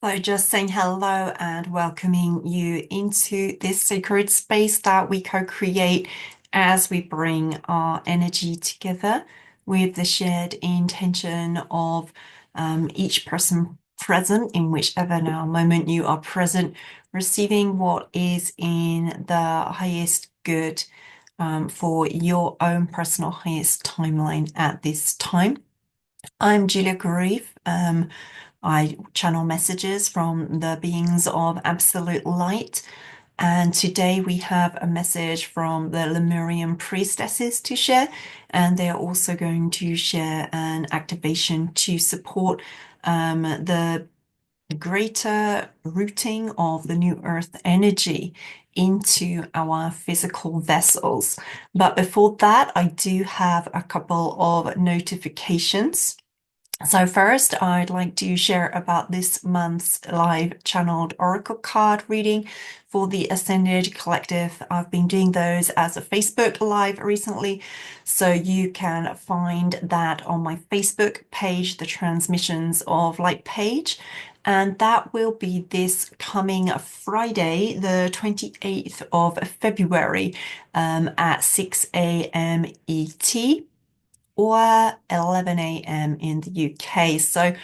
So, just saying hello and welcoming you into this sacred space that we co-create as we bring our energy together with the shared intention of each person present in whichever now moment you are present, receiving what is in the highest good for your own personal highest timeline at this time. I'm Julia Garif. I channel messages from the beings of absolute light. And today we have a message from the Lemurian priestesses to share. And they are also going to share an activation to support the greater rooting of the new earth energy into our physical vessels. But before that, I do have a couple of notifications. So first, I'd like to share about this month's live channeled oracle card reading for the Ascended Collective. I've been doing those as a Facebook live recently, so you can find that on my Facebook page, the Transmissions of Light page, and that will be this coming Friday, the 28th of February, at 6 a.m. ET or 11 a.m. in the UK. So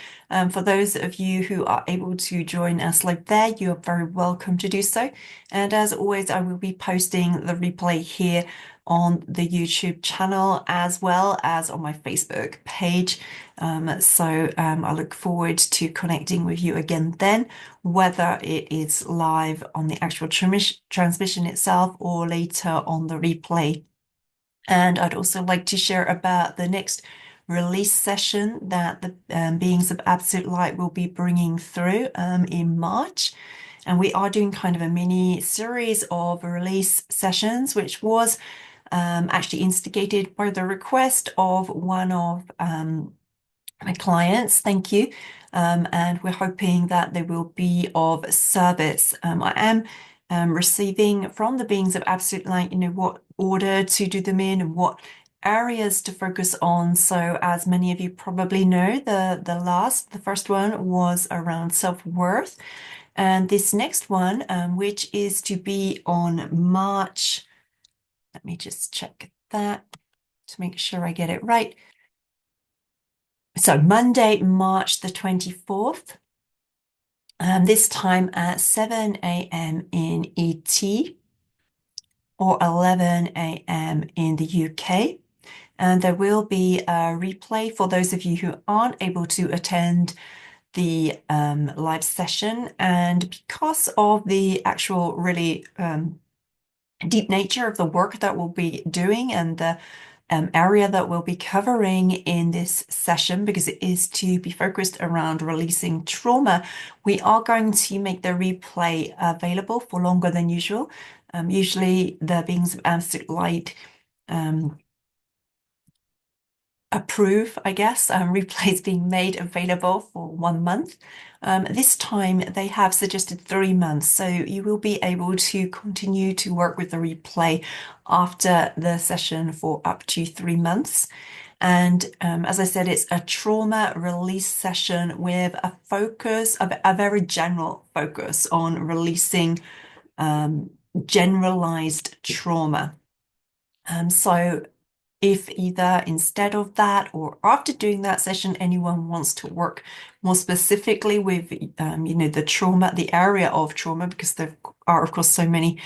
for those of you who are able to join us live there, you are very welcome to do so. And as always, I will be posting the replay here on the YouTube channel as well as on my Facebook page. I look forward to connecting with you again then, whether it is live on the actual transmission itself or later on the replay. And I'd also like to share about the next release session that the beings of Absolute Light will be bringing through in March. And we are doing kind of a mini series of release sessions, which was actually instigated by the request of one of my clients. Thank you. And we're hoping that they will be of service. I am receiving from the beings of absolute light, what order to do them in and what areas to focus on. So as many of you probably know, the first one was around self-worth. And this next one, which is to be on March, let me just check that to make sure I get it right. So Monday, March the 24th, this time at 7 a.m. in ET or 11 a.m. in the UK. And there will be a replay for those of you who aren't able to attend the live session. And because of the actual really deep nature of the work that we'll be doing and the area that we'll be covering in this session, because it is to be focused around releasing trauma, we are going to make the replay available for longer than usual. Usually the beings of absolute light approve, I guess, replays being made available for 1 month. This time they have suggested 3 months, so you will be able to continue to work with the replay after the session for up to 3 months. And as I said, it's a trauma release session with a focus, a very general focus on releasing generalized trauma. So if either instead of that or after doing that session, anyone wants to work more specifically with, the trauma, the area of trauma, because there are, of course, so many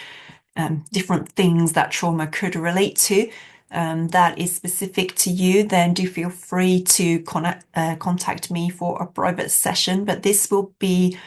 different things that trauma could relate to, that is specific to you, then do feel free to contact me for a private session. But this will be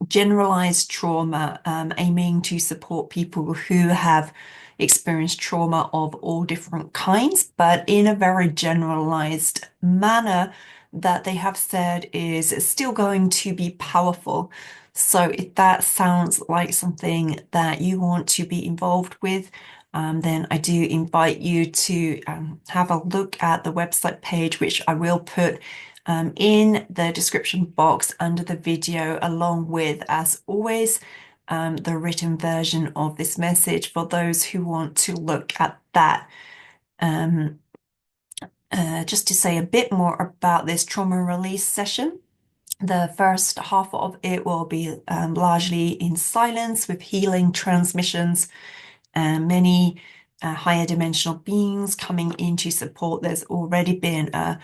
generalized trauma, aiming to support people who have experienced trauma of all different kinds, but in a very generalized manner that they have said is still going to be powerful. So if that sounds like something that you want to be involved with, then I do invite you to have a look at the website page, which I will put in the description box under the video, along with, as always, the written version of this message for those who want to look at that. Just to say a bit more about this trauma release session. The first half of it will be largely in silence with healing transmissions and many higher dimensional beings coming in to support. There's already been a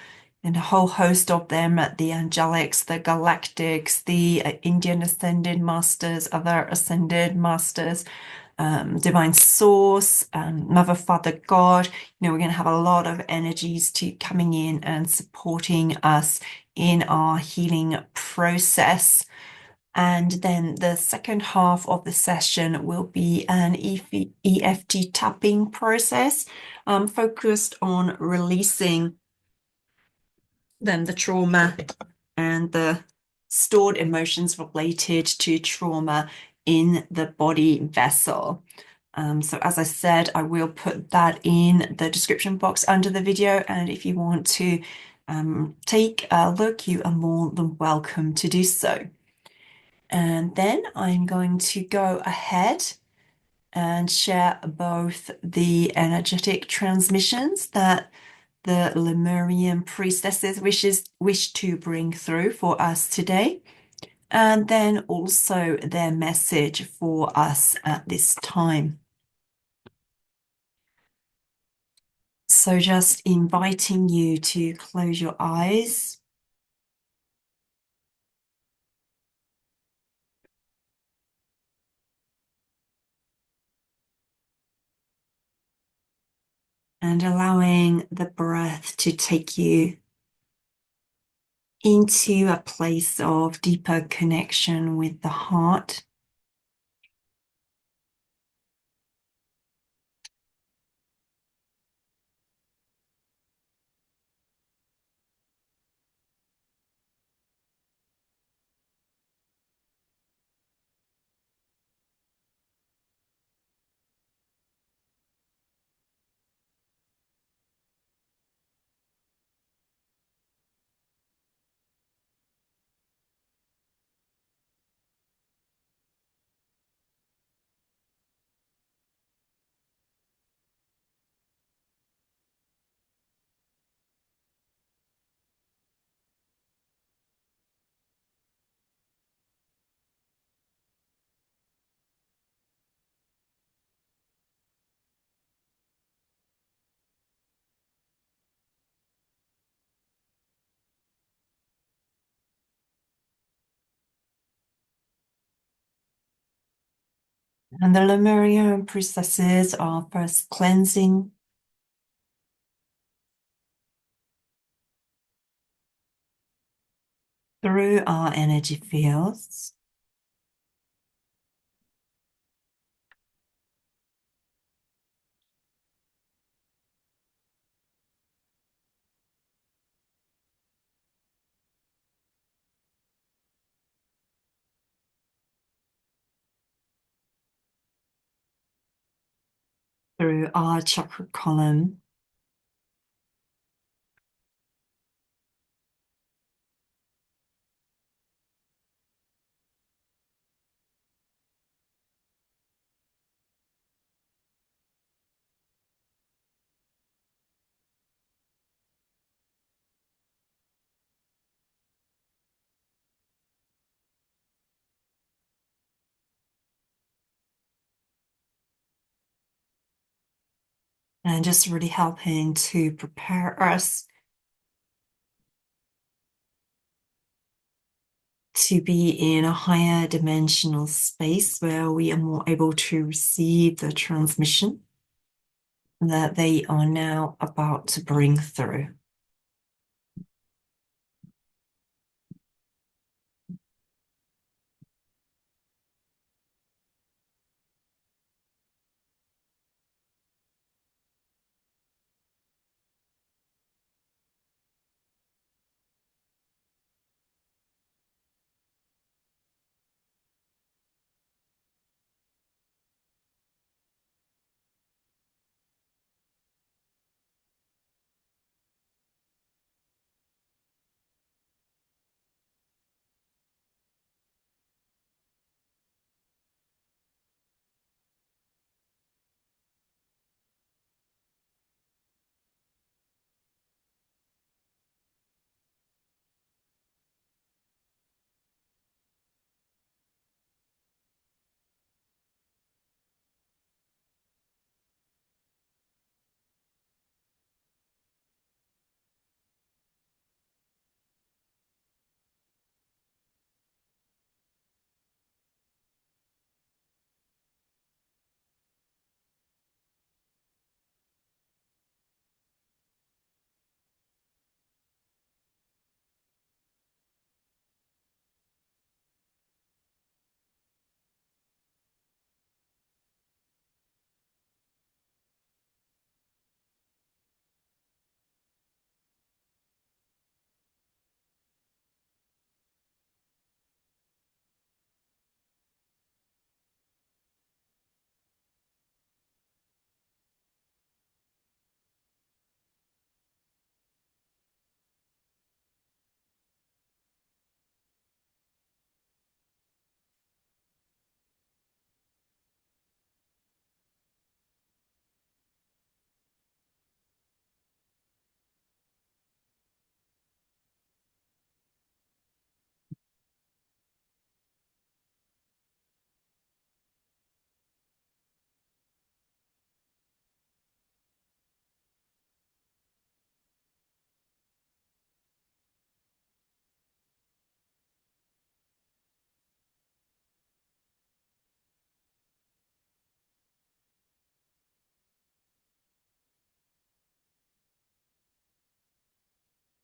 whole host of them, the angelics, the galactics, the Indian ascended masters, other ascended masters, divine source, mother, father, God. We're going to have a lot of energies to coming in and supporting us in our healing process. And then the second half of the session will be an EFT tapping process, focused on releasing then the trauma and the stored emotions related to trauma in the body vessel. So as I said, I will put that in the description box under the video. And if you want to take a look, you are more than welcome to do so. And then I'm going to go ahead and share both the energetic transmissions that the Lemurian priestesses wish to bring through for us today, and then also their message for us at this time. So just inviting you to close your eyes and allowing the breath to take you into a place of deeper connection with the heart. And the Lemurian priestesses are first cleansing through our energy fields, through our chakra column, and just really helping to prepare us to be in a higher dimensional space where we are more able to receive the transmission that they are now about to bring through.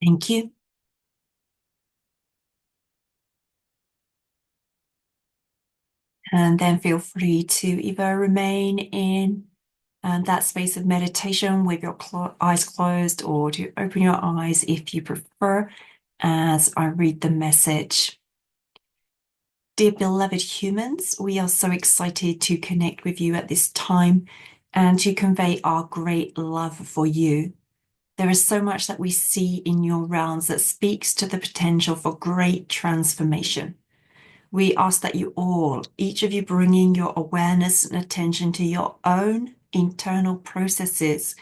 Thank you. And then feel free to either remain in that space of meditation with your eyes closed or to open your eyes if you prefer as I read the message. Dear beloved humans, we are so excited to connect with you at this time and to convey our great love for you. There is so much that we see in your realms that speaks to the potential for great transformation. We ask that you all, each of you bringing your awareness and attention to your own internal processes,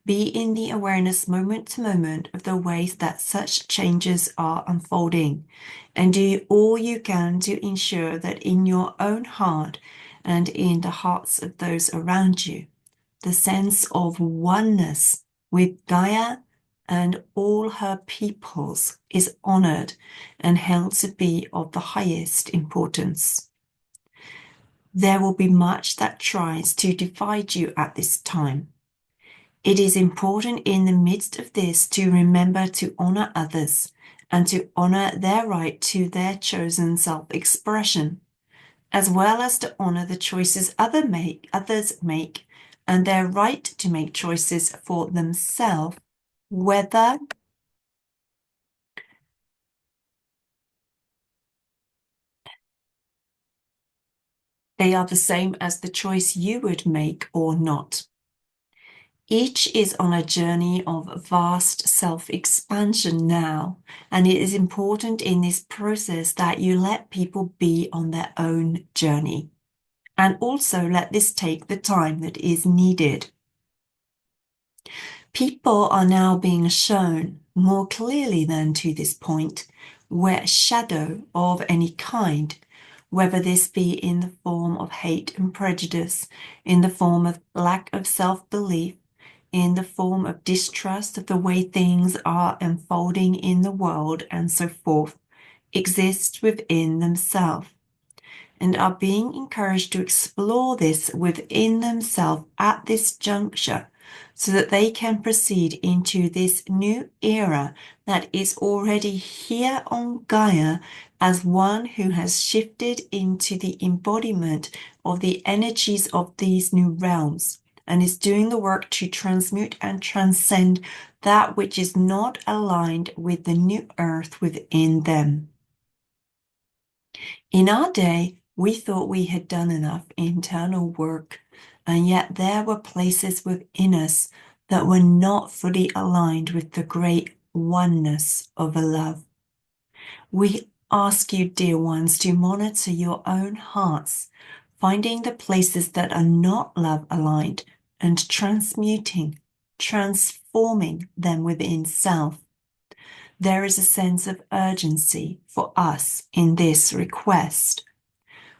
be in the awareness moment to moment of the ways that such changes are unfolding, and do all you can to ensure that in your own heart and in the hearts of those around you, the sense of oneness with Gaia and all her peoples is honored and held to be of the highest importance. There will be much that tries to divide you at this time. It is important in the midst of this to remember to honor others and to honor their right to their chosen self-expression, as well as to honor the choices others make and their right to make choices for themselves, whether they are the same as the choice you would make or not. Each is on a journey of vast self-expansion now, and it is important in this process that you let people be on their own journey, and also let this take the time that is needed. People are now being shown more clearly than to this point where shadow of any kind, whether this be in the form of hate and prejudice, in the form of lack of self-belief, in the form of distrust of the way things are unfolding in the world, and so forth, exist within themselves, and are being encouraged to explore this within themselves at this juncture so that they can proceed into this new era that is already here on Gaia as one who has shifted into the embodiment of the energies of these new realms and is doing the work to transmute and transcend that which is not aligned with the new earth within them. In our day, we thought we had done enough internal work, and yet there were places within us that were not fully aligned with the great oneness of a love. We ask you, dear ones, to monitor your own hearts, finding the places that are not love aligned and transmuting, transforming them within self. There is a sense of urgency for us in this request.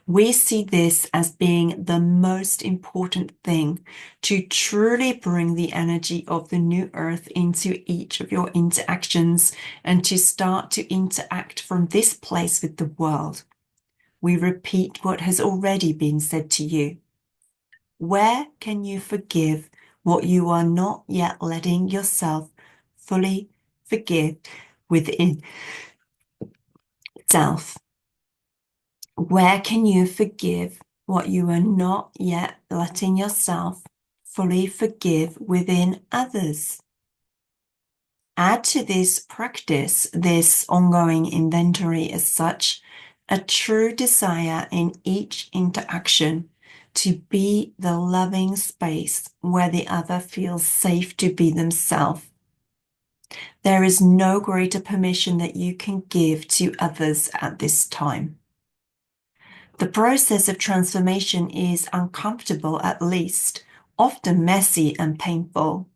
We see this as being the most important thing to truly bring the energy of the new earth into each of your interactions and to start to interact from this place with the world. We repeat what has already been said to you. Where can you forgive what you are not yet letting yourself fully forgive within self? Where can you forgive what you are not yet letting yourself fully forgive within others? Add to this practice, this ongoing inventory as such, a true desire in each interaction to be the loving space where the other feels safe to be themselves. There is no greater permission that you can give to others at this time. The process of transformation is uncomfortable at least, often messy and painful.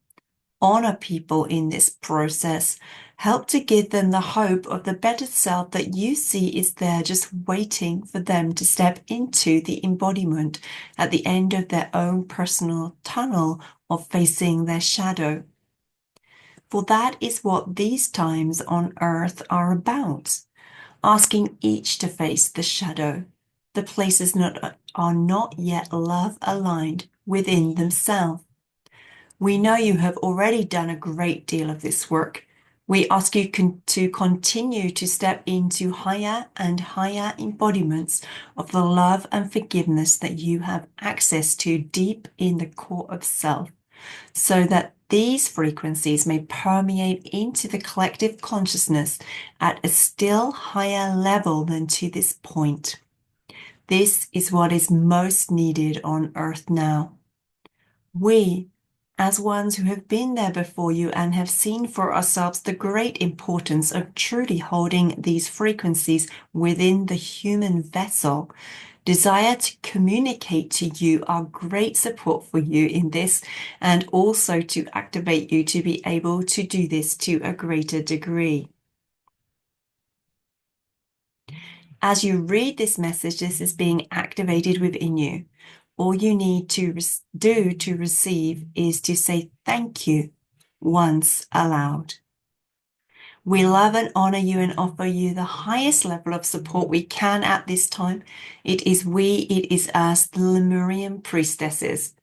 Honor people in this process. Help to give them the hope of the better self that you see is there just waiting for them to step into the embodiment at the end of their own personal tunnel of facing their shadow. For that is what these times on earth are about, asking each to face the shadow, the places that are not yet love aligned within themselves. We know you have already done a great deal of this work. We ask you to continue to step into higher and higher embodiments of the love and forgiveness that you have access to deep in the core of self, so that these frequencies may permeate into the collective consciousness at a still higher level than to this point. This is what is most needed on Earth now. We, as ones who have been there before you and have seen for ourselves the great importance of truly holding these frequencies within the human vessel, desire to communicate to you our great support for you in this, and also to activate you to be able to do this to a greater degree. As you read this message, this is being activated within you. All you need to do to receive is to say thank you once aloud. We love and honor you and offer you the highest level of support we can at this time. It is we, it is us, the Lemurian priestesses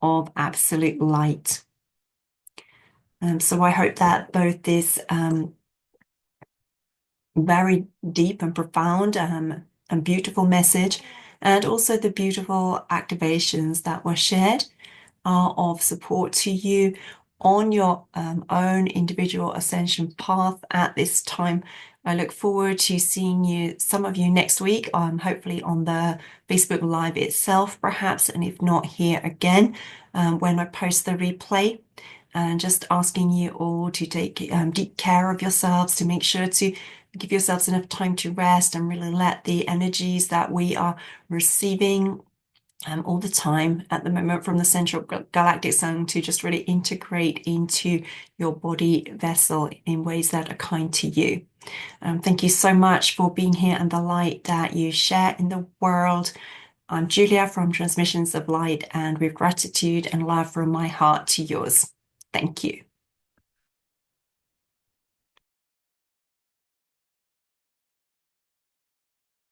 of absolute light. So I hope that both this very deep and profound and beautiful message, and also the beautiful activations that were shared, are of support to you on your own individual ascension path at this time. I look forward to seeing you, some of you next week, hopefully on the Facebook Live itself, perhaps, and if not, here again when I post the replay. And just asking you all to take deep care of yourselves, to make sure to give yourselves enough time to rest and really let the energies that we are receiving all the time at the moment from the Central Galactic Sun to just really integrate into your body vessel in ways that are kind to you. Thank you so much for being here and the light that you share in the world. I'm Julia from Transmissions of Light, and with gratitude and love from my heart to yours. Thank you.